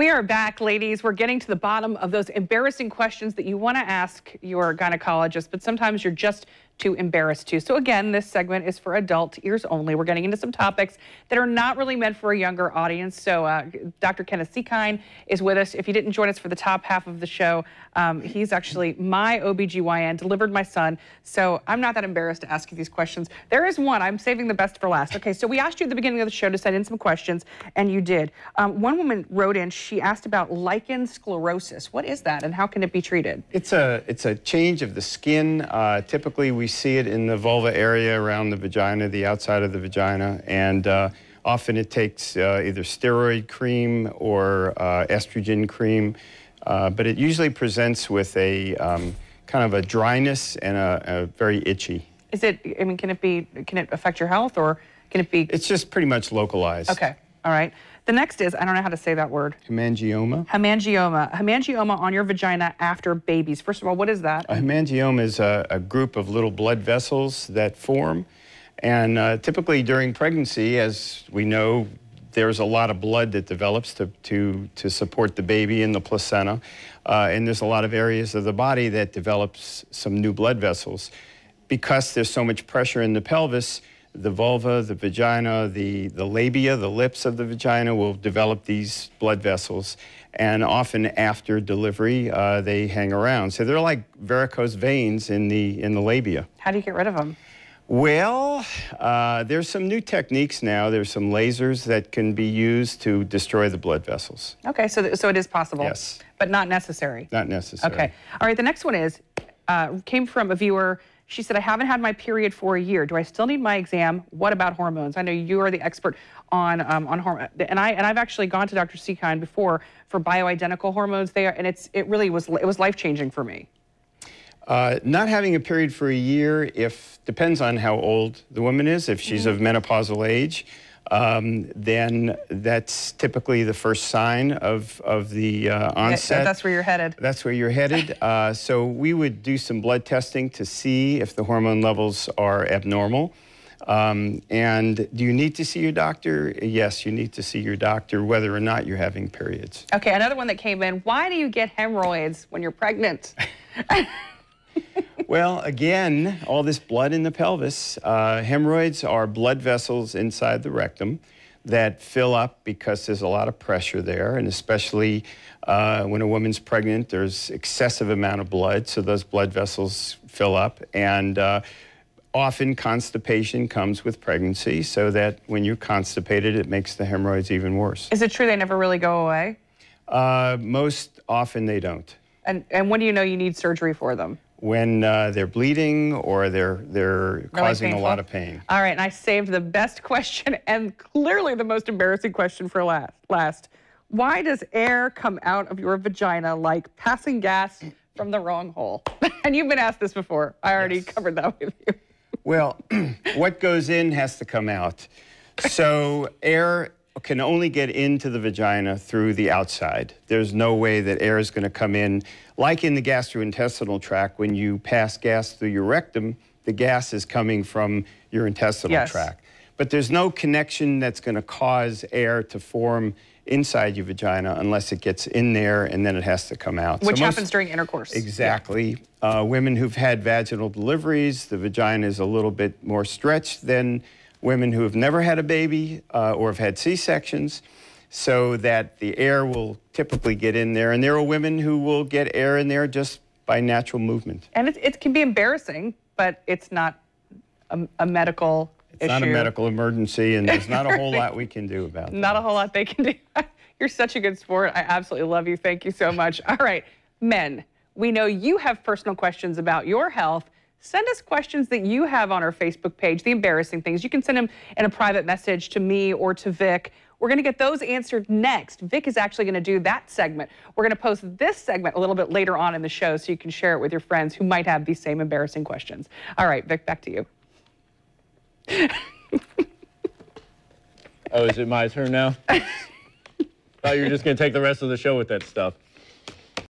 We are back, ladies. We're getting to the bottom of those embarrassing questions that you want to ask your gynecologist, but sometimes you're just too embarrassed to. So again, this segment is for adult ears only. We're getting into some topics that are not really meant for a younger audience. So Dr. Kenneth Seekine is with us. If you didn't join us for the top half of the show, he's actually my OBGYN, delivered my son. So I'm not that embarrassed to ask you these questions. There is one. I'm saving the best for last. Okay, so we asked you at the beginning of the show to send in some questions, and you did. One woman wrote in, she asked about lichen sclerosis. What is that, and how can it be treated? It's a change of the skin. Typically, we see it in the vulva area around the vagina, the outside of the vagina, and often it takes either steroid cream or estrogen cream, but it usually presents with a kind of a dryness and a very itchy. Is it, I mean, can it affect your health, or can it be? It's just pretty much localized. Okay, all right. The next is, I don't know how to say that word. Hemangioma. Hemangioma. Hemangioma on your vagina after babies. First of all, what is that? A hemangioma is a group of little blood vessels that form. And typically during pregnancy, as we know, there's a lot of blood that develops to support the baby in the placenta. And there's a lot of areas of the body that develops some new blood vessels. Because there's so much pressure in the pelvis, the vulva, the vagina, the labia, the lips of the vagina will develop these blood vessels. And often after delivery, they hang around. So they're like varicose veins in the labia. How do you get rid of them? Well, there's some new techniques now. There's some lasers that can be used to destroy the blood vessels. Okay, so it is possible. Yes. But not necessary. Not necessary. Okay. All right, the next one is, came from a viewer. She said, I haven't had my period for a year. Do I still need my exam? What about hormones? I know you are the expert on hormones, and I've actually gone to Dr. Seekine before for bioidentical hormones there, and it was life-changing for me. Not having a period for a year, depends on how old the woman is. If she's of menopausal age, then that's typically the first sign of the onset. That's where you're headed. That's where you're headed. So we would do some blood testing to see if the hormone levels are abnormal. And do you need to see your doctor? Yes, you need to see your doctor whether or not you're having periods. Okay, another one that came in. Why do you get hemorrhoids when you're pregnant? Well, again, all this blood in the pelvis. Hemorrhoids are blood vessels inside the rectum that fill up because there's a lot of pressure there, and especially when a woman's pregnant, there's excessive amount of blood, so those blood vessels fill up, and often constipation comes with pregnancy, so that when you're constipated, it makes the hemorrhoids even worse. Is it true they never really go away? Most often they don't. And when do you know you need surgery for them? When they're bleeding or they're causing a lot of pain. All right, and I saved the best question and clearly the most embarrassing question for last. Why does air come out of your vagina like passing gas from the wrong hole? And you've been asked this before. I already covered that with you. Well, what goes in has to come out. So air can only get into the vagina through the outside. There's no way that air is going to come in. Like in the gastrointestinal tract, when you pass gas through your rectum, the gas is coming from your intestinal tract. But there's no connection that's going to cause air to form inside your vagina unless it gets in there and then it has to come out. Which happens during intercourse. Exactly. Yeah. Women who've had vaginal deliveries, the vagina is a little bit more stretched than women who have never had a baby or have had C-sections, so that the air will typically get in there. And there are women who will get air in there just by natural movement. And it can be embarrassing, but it's not a medical issue. It's not a medical emergency, and there's not a whole lot we can do about it. Not a whole lot they can do. You're such a good sport. I absolutely love you. Thank you so much. All right, men, we know you have personal questions about your health. Send us questions that you have on our Facebook page, the embarrassing things. You can send them in a private message to me or to Vic. We're going to get those answered next. Vic is actually going to do that segment. We're going to post this segment a little bit later on in the show so you can share it with your friends who might have these same embarrassing questions. All right, Vic, back to you. Oh, is it my turn now? Thought you were just going to take the rest of the show with that stuff.